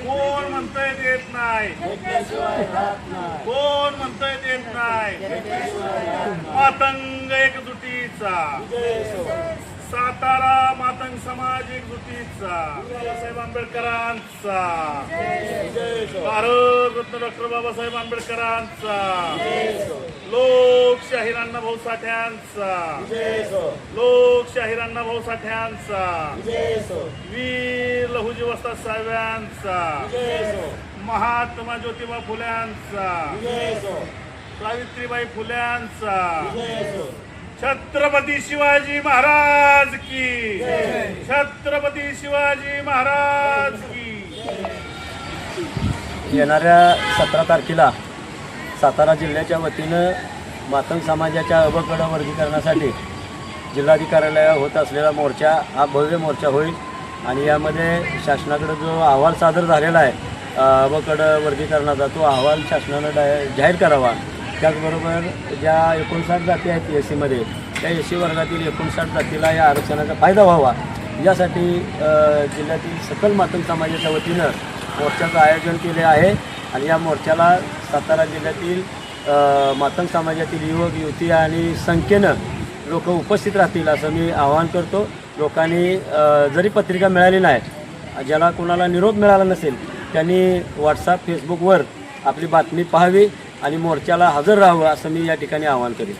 कोण म्हणतंय देत नाही, कोण म्हणतंय देत नाही. मातंग एकजुटीचा, सातारा मातंग समाज एकजुटीचा, बाबासाहेब आंबेडकरांचा, भारतरत्न डॉक्टर बाबासाहेब आंबेडकरांचा, लोकशाहीर अण्णाभाऊ साठ्यांचा, लोकशाहीर अण्णाभाऊ साठ्यांचा, वीर लहुजी वस्ताद साहेबांचा, महात्मा ज्योतिबा फुल्यांचा, सावित्रीबाई फुल्यांचा, छत्रपती शिवाजी महाराज की, छत्रपती शिवाजी महाराज की. येणाऱ्या 17 तारखेला सातारा जिल्ह्याच्या वतीनं मातंग समाजाच्या अबकड वर्गीकरणासाठी जिल्हाधिकाऱ्यालयावर होत असलेला मोर्चा हा भव्य मोर्चा होईल. आणि यामध्ये शासनाकडे जो अहवाल सादर झालेला आहे अबकड वर्गीकरणाचा, तो अहवाल शासनानं जाहीर करावा. त्याचबरोबर ज्या 59 जाती आहेत SC त्या SC वर्गातील 59 जातीला या आरक्षणाचा फायदा व्हावा यासाठी जिल्ह्यातील सकल मातंग समाजाच्या वतीनं मोर्चाचं आयोजन केले आहे. आणि या मोर्चाला सातारा जिल्ह्यातील मातंग समाजातील युवक युवती आणि संख्येनं लोक उपस्थित राहतील असं मी आवाहन करतो. लोकांनी जरी पत्रिका मिळाली नाही, ज्याला कोणाला निरोप मिळाला नसेल त्यांनी व्हॉट्सअप फेसबुकवर आपली बातमी पाहावी आणि मोर्चाला हजर राहावं असं मी या ठिकाणी आवाहन करेन.